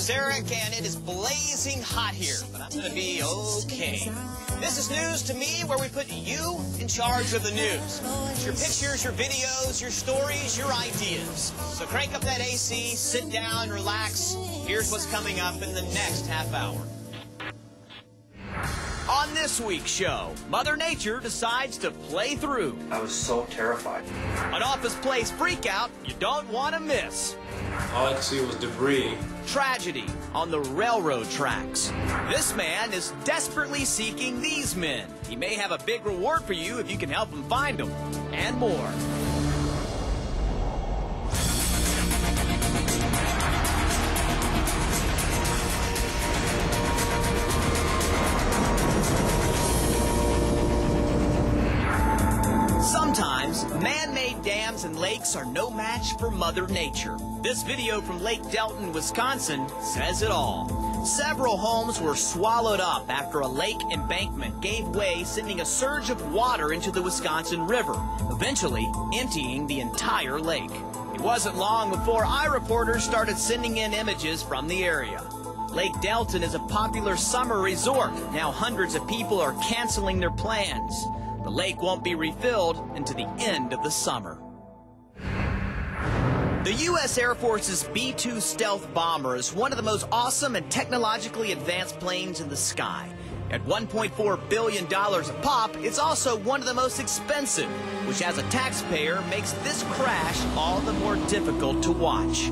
is Eric, and it is blazing hot here, but I'm going to be okay. This is News to Me, where we put you in charge of the news. It's your pictures, your videos, your stories, your ideas. So crank up that AC, sit down, relax. Here's what's coming up in the next half hour. On this week's show, Mother Nature decides to play through. I was so terrified. An office place freakout you don't want to miss. All I could see was debris. Tragedy on the railroad tracks. This man is desperately seeking these men. He may have a big reward for you if you can help him find them. And more. Sometimes, man-made dams and lakes are no match for Mother Nature. This video from Lake Delton, Wisconsin, says it all. Several homes were swallowed up after a lake embankment gave way, sending a surge of water into the Wisconsin River, eventually emptying the entire lake. It wasn't long before iReporters started sending in images from the area. Lake Delton is a popular summer resort. Now hundreds of people are canceling their plans. The lake won't be refilled until the end of the summer. The U.S. Air Force's B-2 stealth bomber is one of the most awesome and technologically advanced planes in the sky. At $1.4 billion a pop, it's also one of the most expensive, which as a taxpayer makes this crash all the more difficult to watch.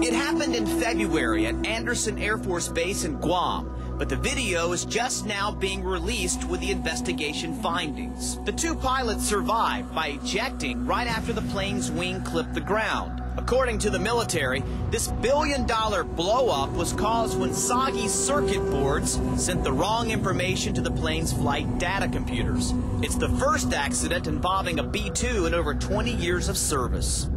It happened in February at Andersen Air Force Base in Guam. But the video is just now being released with the investigation findings. The two pilots survived by ejecting right after the plane's wing clipped the ground. According to the military, this billion-dollar blow-up was caused when soggy circuit boards sent the wrong information to the plane's flight data computers. It's the first accident involving a B-2 in over 20 years of service.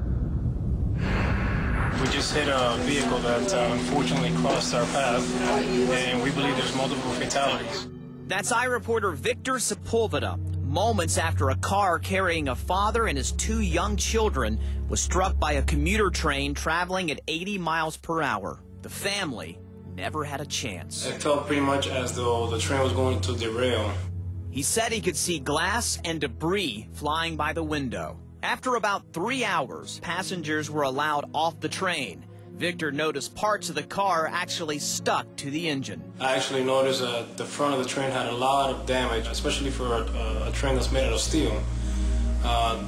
We just hit a vehicle that unfortunately crossed our path, and we believe there's multiple fatalities. That's iReporter Victor Sepulveda, moments after a car carrying a father and his two young children was struck by a commuter train traveling at 80 miles per hour. The family never had a chance. It felt pretty much as though the train was going to derail. He said he could see glass and debris flying by the window. After about 3 hours, passengers were allowed off the train. Victor noticed parts of the car actually stuck to the engine. I actually noticed that the front of the train had a lot of damage, especially for a train that's made out of steel.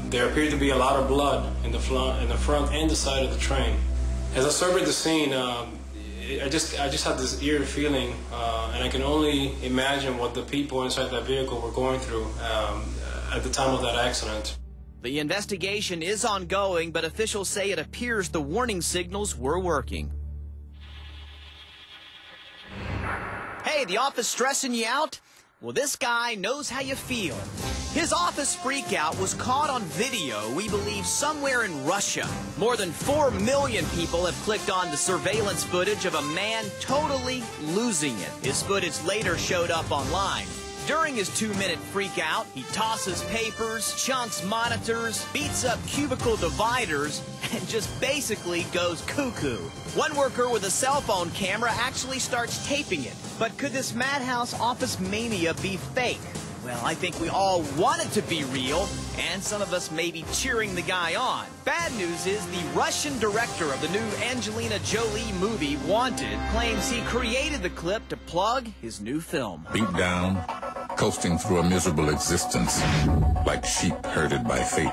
There appeared to be a lot of blood in the front and the side of the train. As I surveyed the scene, I just had this eerie feeling, and I can only imagine what the people inside that vehicle were going through at the time of that accident. The investigation is ongoing, but officials say it appears the warning signals were working. Hey, the office stressing you out? Well, this guy knows how you feel. His office freakout was caught on video, we believe, somewhere in Russia. More than 4 million people have clicked on the surveillance footage of a man totally losing it. His footage later showed up online. During his 2-minute freakout, he tosses papers, chunks monitors, beats up cubicle dividers, and just basically goes cuckoo. One worker with a cell phone camera actually starts taping it. But could this madhouse office mania be fake? Well, I think we all want it to be real, and some of us may be cheering the guy on. Bad news is the Russian director of the new Angelina Jolie movie, Wanted, claims he created the clip to plug his new film. Beat down, coasting through a miserable existence, like sheep herded by fate.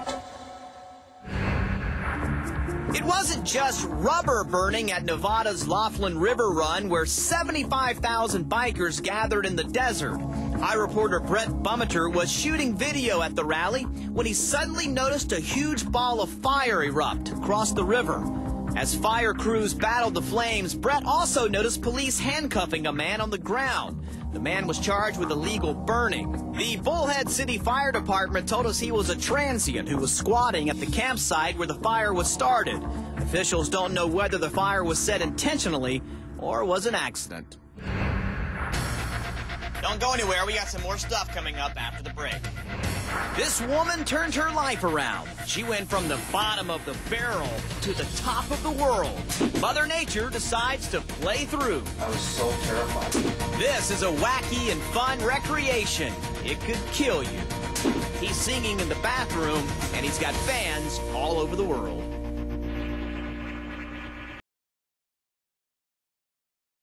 It wasn't just rubber burning at Nevada's Laughlin River Run, where 75,000 bikers gathered in the desert. iReporter Brett Bummeter was shooting video at the rally when he suddenly noticed a huge ball of fire erupt across the river. As fire crews battled the flames, Brett also noticed police handcuffing a man on the ground. The man was charged with illegal burning. The Bullhead City Fire Department told us he was a transient who was squatting at the campsite where the fire was started. Officials don't know whether the fire was set intentionally or was an accident. Don't go anywhere. We got some more stuff coming up after the break. This woman turned her life around. She went from the bottom of the barrel to the top of the world. Mother Nature decides to play through. I was so terrified. This is a wacky and fun recreation. It could kill you. He's singing in the bathroom, and he's got fans all over the world.